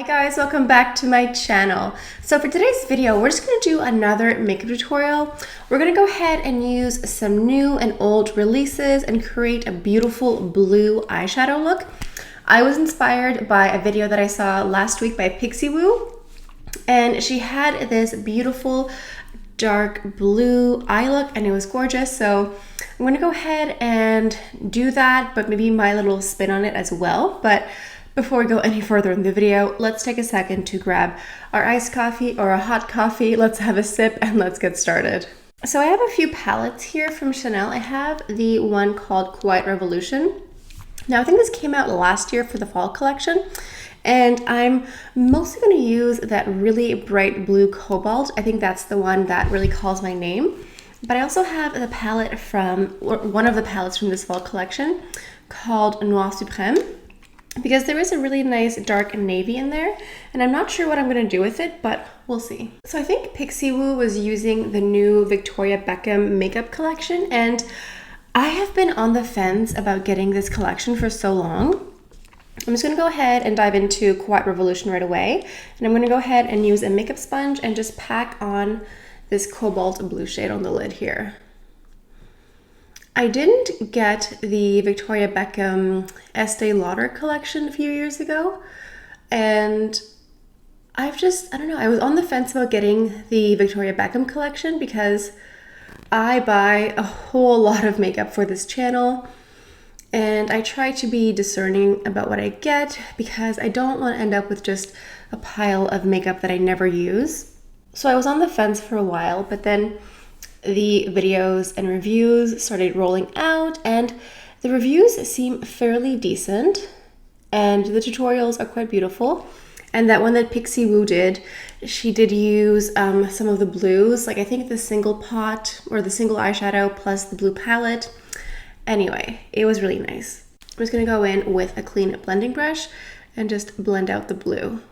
Hi guys, welcome back to my channel. So for today's video, we're just going to do another makeup tutorial. We're going to go ahead and use some new and old releases and create a beautiful blue eyeshadow look. I was inspired by a video that I saw last week by Pixiwoo, and she had this beautiful dark blue eye look and it was gorgeous. So I'm going to go ahead and do that, but maybe my little spin on it as well. But before we go any further in the video, let's take a second to grab our iced coffee or a hot coffee. Let's have a sip and let's get started. So I have a few palettes here from Chanel. I have the one called Quiet Revolution. Now I think this came out last year for the fall collection, and I'm mostly going to use that really bright blue cobalt. I think that's the one that really calls my name. But I also have the palette from, or one of the palettes from this fall collection called Noir Supreme, because there is a really nice dark navy in there, and I'm not sure what I'm going to do with it, but we'll see. So I think Pixiwoo was using the new Victoria Beckham makeup collection, and I have been on the fence about getting this collection for so long. I'm just going to go ahead and dive into Quiet Revolution right away, and I'm going to go ahead and use a makeup sponge and just pack on this cobalt blue shade on the lid here. I didn't get the Victoria Beckham Estee Lauder collection a few years ago, and I don't know, I was on the fence about getting the Victoria Beckham collection because I buy a whole lot of makeup for this channel, and I try to be discerning about what I get because I don't want to end up with just a pile of makeup that I never use. So I was on the fence for a while, but then the videos and reviews started rolling out, and the reviews seem fairly decent and the tutorials are quite beautiful. And that one that Pixiwoo did, she did use some of the blues, like I think the single pot or the single eyeshadow plus the blue palette. Anyway, it was really nice. I'm just gonna go in with a clean blending brush and just blend out the blue.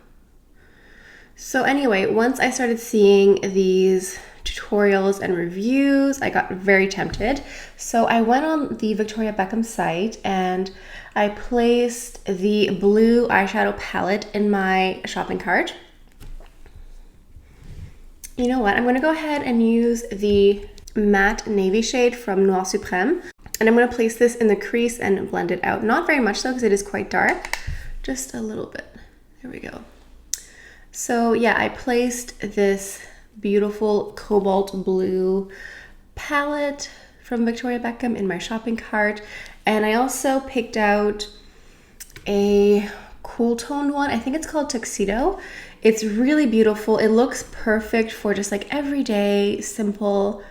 So anyway, once I started seeing these tutorials and reviews, I got very tempted. So I went on the Victoria Beckham site and I placed the blue eyeshadow palette in my shopping cart. You know what? I'm going to go ahead and use the matte navy shade from Noir Supreme, and I'm going to place this in the crease and blend it out. Not very much though, because it is quite dark. Just a little bit. There we go. So yeah, I placed this beautiful cobalt blue palette from Victoria Beckham in my shopping cart, and I also picked out a cool toned one. I think it's called Tuxedo. It's really beautiful. It looks perfect for just like everyday, simple,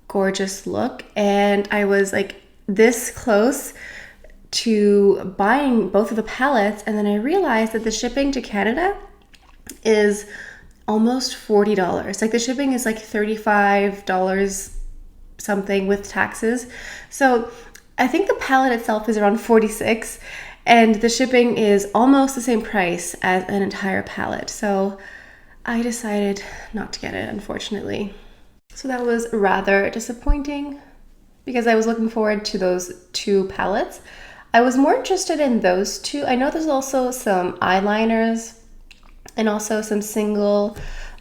gorgeous look, and I was like this close to buying both of the palettes, and then I realized that the shipping to Canada is almost $40. Like the shipping is like $35 something with taxes. So I think the palette itself is around $46, and the shipping is almost the same price as an entire palette. So I decided not to get it, unfortunately. So that was rather disappointing because I was looking forward to those two palettes. I was more interested in those two. I know there's also some eyeliners and also some single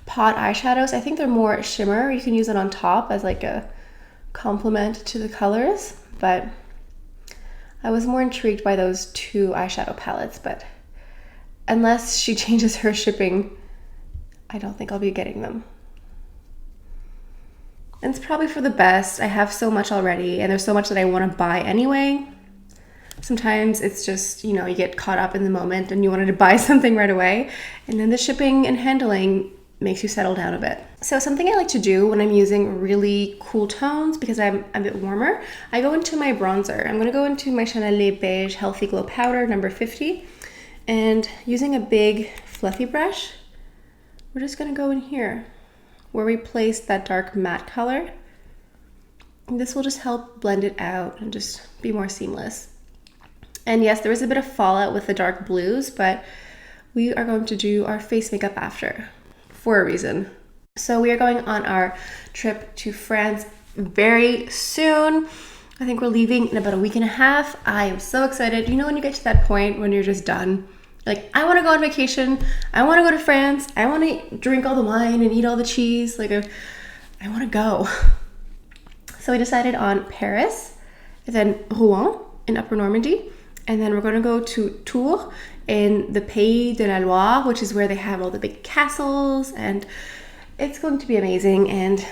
pot eyeshadows. I think they're more shimmer. You can use it on top as like a complement to the colors, but I was more intrigued by those two eyeshadow palettes, but unless she changes her shipping, I don't think I'll be getting them. And it's probably for the best. I have so much already, and there's so much that I want to buy anyway. Sometimes it's just, you know, you get caught up in the moment and you wanted to buy something right away, and then the shipping and handling makes you settle down a bit. So something I like to do when I'm using really cool tones, because I'm a bit warmer, I go into my bronzer. I'm going to go into my Chanel Beige Healthy Glow Powder number 50, and using a big fluffy brush, we're just going to go in here where we placed that dark matte color. And this will just help blend it out and just be more seamless. And yes, there is a bit of fallout with the dark blues, but we are going to do our face makeup after for a reason. So we are going on our trip to France very soon. I think we're leaving in about a week and a half. I am so excited. You know when you get to that point when you're just done Like, I want to go on vacation. I want to go to France. I want to drink all the wine and eat all the cheese. Like, I want to go. So we decided on Paris, and then Rouen in Upper Normandy, and then we're going to go to Tours in the Pays de la Loire, which is where they have all the big castles, and it's going to be amazing, and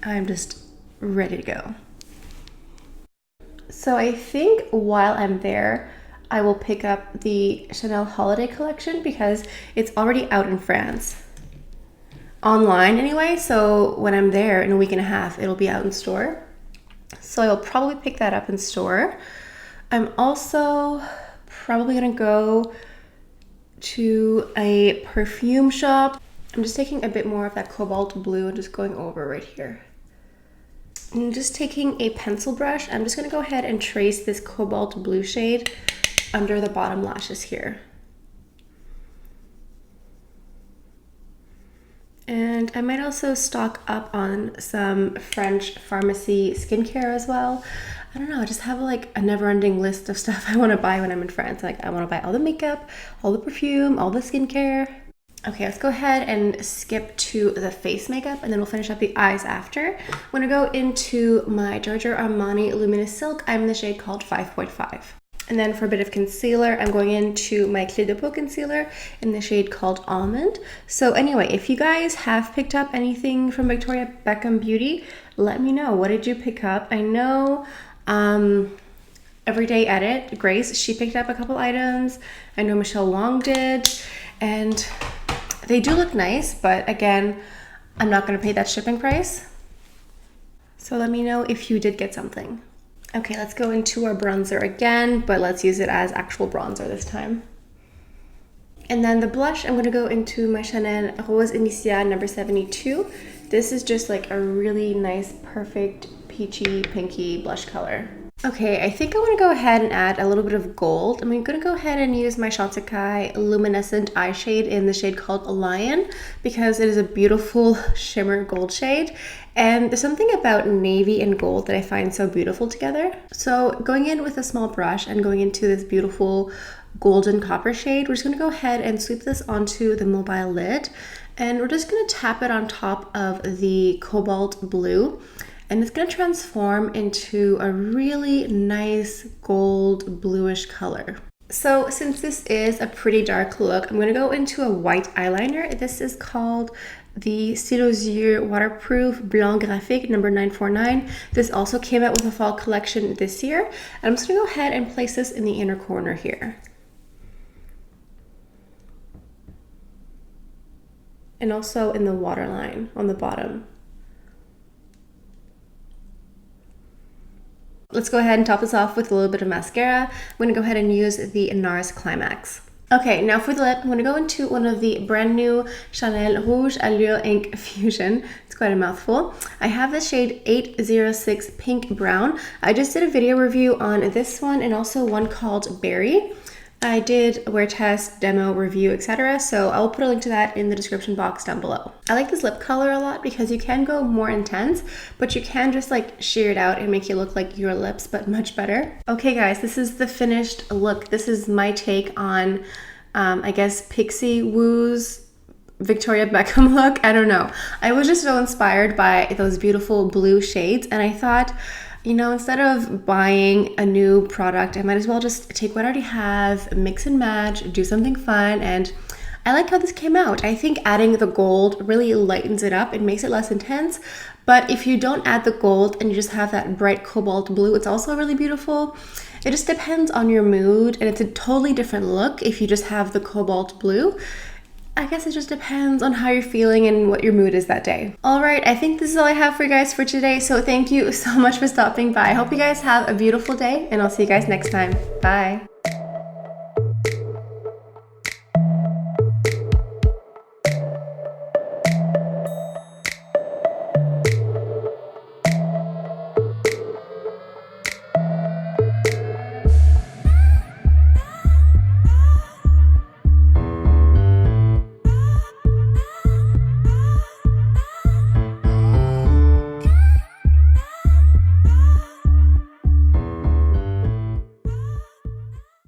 I'm just ready to go. So I think while I'm there, I will pick up the Chanel holiday collection because it's already out in France. Online anyway, so when I'm there in a week and a half, it'll be out in store. So I'll probably pick that up in store. I'm also probably gonna go to a perfume shop. I'm just taking a bit more of that cobalt blue and just going over right here. And just taking a pencil brush, I'm just gonna go ahead and trace this cobalt blue shade under the bottom lashes here. And I might also stock up on some French pharmacy skincare as well. I don't know, I just have like a never-ending list of stuff I want to buy when I'm in France. Like, I want to buy all the makeup, all the perfume, all the skincare. Okay, let's go ahead and skip to the face makeup, and then we'll finish up the eyes after. I'm gonna go into my Giorgio Armani Luminous Silk. I'm in the shade called 5.5. And then for a bit of concealer, I'm going into my Clé de Peau concealer in the shade called Almond. So anyway, if you guys have picked up anything from Victoria Beckham Beauty, let me know. What did you pick up? I know Everyday Edit, Grace, she picked up a couple items. I know Michelle Wong did. And they do look nice, but again, I'm not gonna pay that shipping price. So let me know if you did get something. Okay, let's go into our bronzer again, but let's use it as actual bronzer this time. And then the blush, I'm gonna go into my Chanel Rose Initiale number 72. This is just like a really nice, perfect, peachy, pinky blush color. Okay, I think I wanna go ahead and add a little bit of gold. I'm gonna go ahead and use my Chantecaille luminescent eye shade in the shade called Lion because it is a beautiful shimmer gold shade. And there's something about navy and gold that I find so beautiful together. So going in with a small brush and going into this beautiful golden copper shade, we're just gonna go ahead and sweep this onto the mobile lid. And we're just gonna tap it on top of the cobalt blue. And it's gonna transform into a really nice gold bluish color. So since this is a pretty dark look, I'm gonna go into a white eyeliner. This is called the Stylos Yeux Waterproof Blanc Graphique number 949. This also came out with a fall collection this year. And I'm just gonna go ahead and place this in the inner corner here. And also in the waterline on the bottom. Let's go ahead and top this off with a little bit of mascara. I'm gonna go ahead and use the NARS Climax. Okay, now for the lip, I'm gonna go into one of the brand new Chanel Rouge Allure Ink Fusion. It's quite a mouthful. I have the shade 806 Pink Brown. I just did a video review on this one and also one called Berry. I did a wear test, demo, review, etc. So I will put a link to that in the description box down below. I like this lip color a lot because you can go more intense, but you can just like sheer it out and make it look like your lips, but much better. Okay guys, this is the finished look. This is my take on, I guess, Pixiwoo's Victoria Beckham look. I don't know. I was just so inspired by those beautiful blue shades, and I thought, you know, instead of buying a new product, I might as well just take what I already have, mix and match, do something fun, and I like how this came out. I think adding the gold really lightens it up. It makes it less intense, but if you don't add the gold and you just have that bright cobalt blue, it's also really beautiful. It just depends on your mood, and it's a totally different look if you just have the cobalt blue. I guess it just depends on how you're feeling and what your mood is that day. All right, I think this is all I have for you guys for today. So thank you so much for stopping by. I hope you guys have a beautiful day, and I'll see you guys next time. Bye.